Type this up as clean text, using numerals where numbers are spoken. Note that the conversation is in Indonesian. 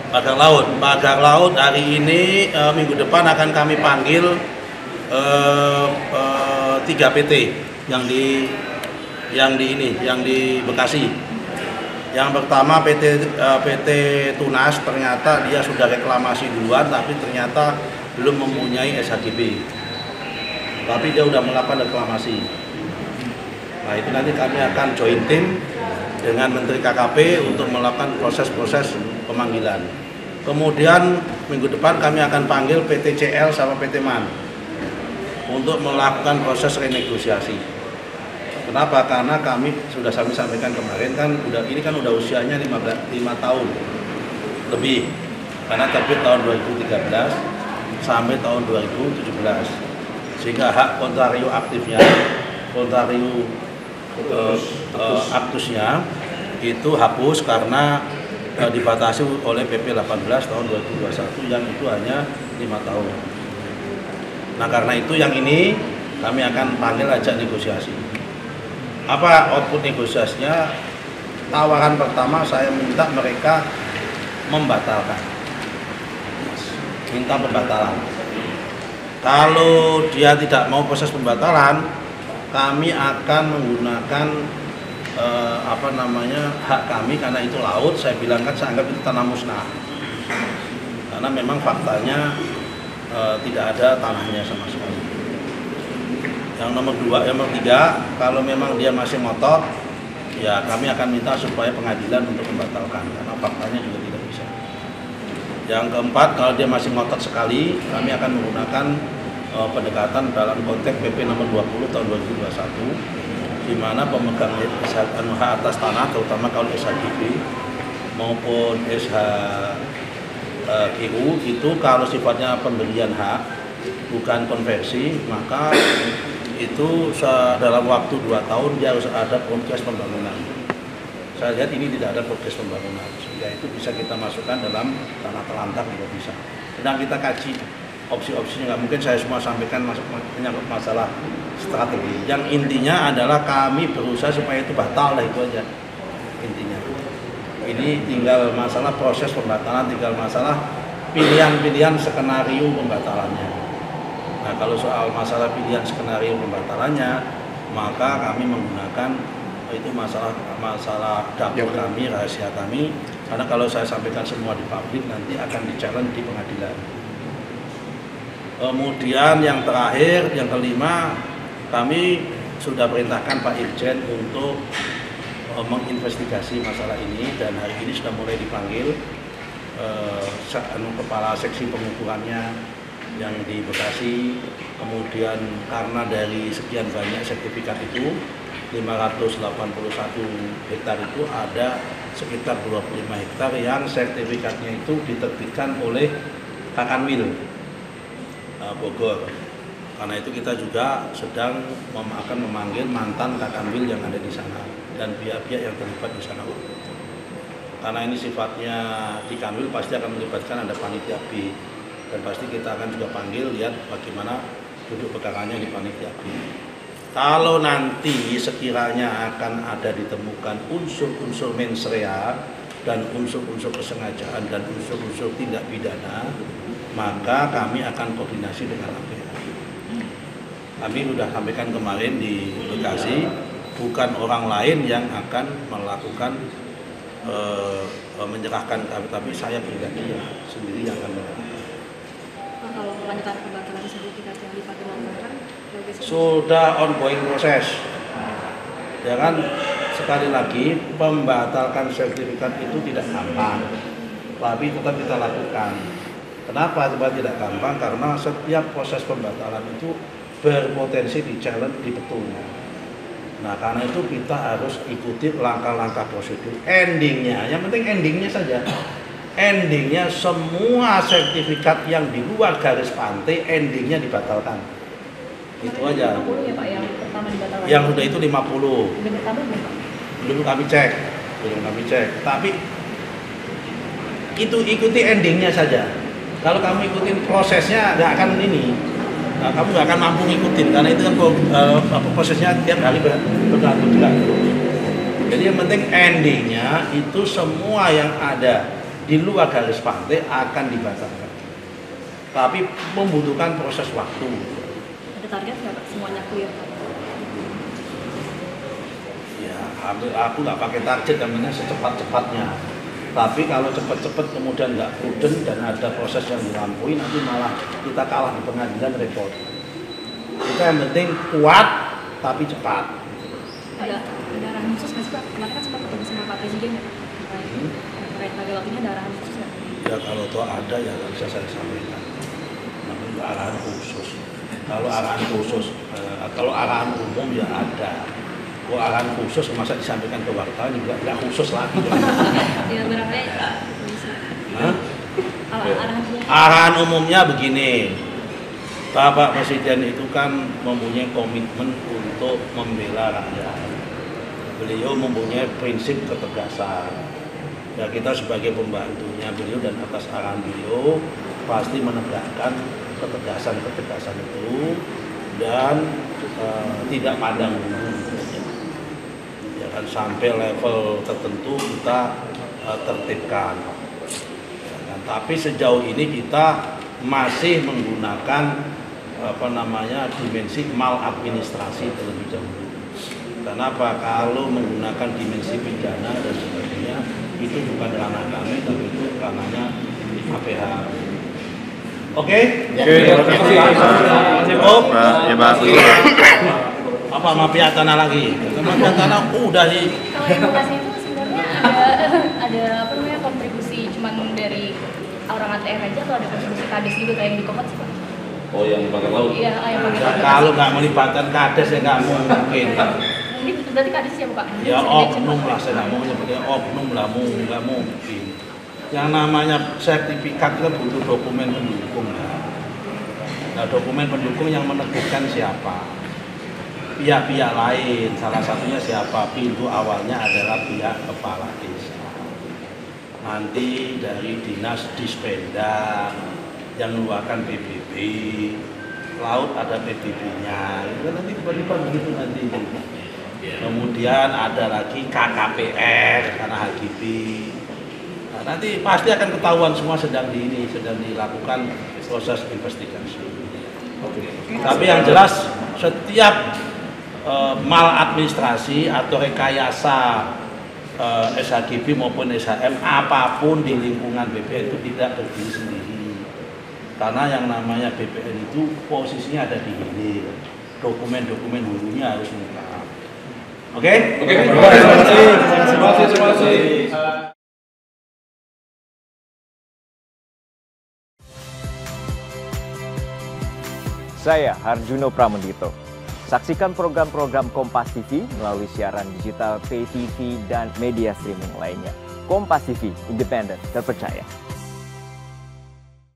Pagar laut hari ini minggu depan akan kami panggil 3 PT yang di Bekasi. Yang pertama PT Tunas, ternyata dia sudah reklamasi duluan, tapi ternyata belum mempunyai SHGB. Tapi dia sudah melakukan reklamasi. Nah itu nanti kami akan join tim dengan Menteri KKP untuk melakukan proses-proses pemanggilan. Kemudian minggu depan kami akan panggil PT CL sama PT MAN untuk melakukan proses renegosiasi. Kenapa? Karena kami sudah sampaikan kemarin kan ini udah usianya 5 tahun lebih. Karena terbit tahun 2013 sampai tahun 2017. Sehingga hak kontrario aktifnya, kontrario aktusnya itu hapus karena dibatasi oleh PP 18 tahun 2021 yang itu hanya 5 tahun. Nah karena itu yang ini kami akan panggil ajak negosiasi. Apa output negosiasinya? Tawaran pertama saya minta mereka membatalkan. Minta pembatalan. Kalau dia tidak mau proses pembatalan, kami akan menggunakan hak kami karena itu laut. Saya bilang kan saya anggap itu tanah musnah. Karena memang faktanya tidak ada tanahnya sama sekali. Yang nomor 3, kalau memang dia masih ngotot, ya kami akan minta supaya pengadilan untuk membatalkan karena faktanya juga tidak bisa. Yang keempat, kalau dia masih ngotot sekali, kami akan menggunakan pendekatan dalam konteks PP nomor 20 tahun 2021, di mana pemegang hak atas tanah, terutama kalau SHGB maupun SHGU itu kalau sifatnya pembelian hak bukan konversi, maka itu dalam waktu 2 tahun dia harus ada progres pembangunan. Saya lihat ini tidak ada progres pembangunan, sehingga itu bisa kita masukkan dalam tanah terlantar juga bisa. Sedang kita kaji opsi-opsinya, nggak mungkin saya semua sampaikan menyangkut masalah strategi. Yang intinya adalah kami berusaha supaya itu batal lah, itu aja intinya. Ini tinggal masalah proses pembatalan, tinggal masalah pilihan-pilihan skenario pembatalannya. Nah kalau soal masalah pilihan skenario pembatalannya, maka kami menggunakan itu masalah dapur kami, rahasia kami. Karena kalau saya sampaikan semua di publik nanti akan di-challenge di pengadilan. Kemudian yang terakhir, yang kelima, kami sudah perintahkan Pak Irjen untuk menginvestigasi masalah ini dan hari ini sudah mulai dipanggil kepala seksi pengukurannya yang di Bekasi. Kemudian karena dari sekian banyak sertifikat itu 581 hektar itu ada sekitar 25 hektar yang sertifikatnya itu diterbitkan oleh Kakanwil Bogor. Karena itu kita juga sedang akan memanggil mantan Kakanwil yang ada di sana dan pihak-pihak yang terlibat di sana. Karena ini sifatnya di Kanwil pasti akan melibatkan ada panitia B dan pasti kita akan juga panggil lihat bagaimana duduk perkaranya di panitia B. Kalau nanti sekiranya akan ada ditemukan unsur-unsur mens rea dan unsur-unsur kesengajaan dan unsur-unsur tindak pidana, maka kami akan koordinasi dengan APH. Kami sudah sampaikan kemarin di Bekasi, bukan orang lain yang akan melakukan menyerahkan kami, tapi saya pribadi sendiri yang akan melakukan. Kalau kelanjutan pembatalan sertifikat yang dipakai langgaran sudah ongoing proses, ya kan. Sekali lagi membatalkan sertifikat itu tidak gampang, tapi tetap kita lakukan. Kenapa tidak gampang? Karena setiap proses pembatalan itu berpotensi di-challenge di betul. Nah karena itu kita harus ikuti langkah-langkah prosedur. Endingnya, yang penting endingnya saja. Endingnya semua sertifikat yang di luar garis pantai endingnya dibatalkan. Itu aja. 50 ya Pak yang pertama dibatalkan. Yang udah itu 50. Udah bertambah belum Pak? Belum kami cek. Tapi itu ikuti endingnya saja. Kalau kamu ikutin prosesnya nggak akan ini. Nah, kamu nggak akan mampu ngikutin karena itu kan prosesnya tiap hari bergantung. Jadi yang penting endingnya itu semua yang ada di luar garis pantai akan dibatalkan. Tapi membutuhkan proses waktu. Ada target nggak Pak? Semuanya clear? Ya, aku nggak pakai target, namanya secepat-cepatnya. Tapi kalau cepat-cepat kemudian nggak prudent dan ada proses yang dilampaui, nanti malah kita kalah di pengadilan, repot. Kita yang penting kuat tapi cepat. Ada arahan khusus nggak sih Pak? Kemarin kan sempat ketemu sama Pak Presiden ya Pak? Terkait laga waktunya ada arahan khusus nggak? Ya kalau toh ada ya nggak bisa saya sampaikan. Namanya arahan khusus. Kalau arahan khusus, kalau arahan umum ya ada. Kalau arahan khusus masa disampaikan ke wartawan juga nggak khusus lagi. Ya barangkali bisa. Arahan umumnya begini, Bapak Presiden itu kan mempunyai komitmen untuk membela rakyat. Beliau mempunyai prinsip ketegasan. Ya kita sebagai pembantunya beliau dan atas arahan beliau pasti menegakkan ketegasan itu dan tidak pandang bulu. Ya kan sampai level tertentu kita tertibkan. Ya kan? Tapi sejauh ini kita masih menggunakan dimensi maladministrasi terlebih dahulu. Kenapa? Kalau menggunakan dimensi pidana dan sebagainya itu bukan ranah kami, tapi itu ranahnya APH. Oke? Terima kasih. Ya, Pak. Apa mafia tanah lagi? Mafia tanah udah sih. Kalau yang Bekasi itu sebenarnya ada apa namanya kontribusi cuman dari orang ATR aja atau ada kontribusi kades gitu kayak yang di Komat sih Pak? Oh, yang di Bangka Laut? Iya, yang Bangka Laut. Kalau nggak melibatkan kades ya nggak mungkin. Mungkin berarti kades ya Pak? Ya oknum lah, saya nggak mau nyebutnya oknum lah, nggak mungkin. Yang namanya sertifikat itu butuh dokumen pendukung. Nah, dokumen pendukung yang meneguhkan siapa? Pihak-pihak lain, salah satunya siapa? Pintu awalnya adalah pihak kepala desa. Nanti dari dinas Dispenda yang mengeluarkan PBB, laut ada PBB-nya, itu nanti tiba-tiba begitu nanti. Kemudian ada lagi KKPR karena HGB. Nah, nanti pasti akan ketahuan semua sedang dilakukan proses investigasi. Tapi yang jelas setiap maladministrasi atau rekayasa SHGB maupun SHM apapun di lingkungan BPN itu tidak berdiri sendiri. Karena yang namanya BPN itu posisinya ada di hilir. Dokumen-dokumen hulunya harus lengkap. Oke? Terima kasih. Saya Harjuno Pramendito. Saksikan program-program Kompas TV melalui siaran digital, pay TV, dan media streaming lainnya. Kompas TV, independen, terpercaya.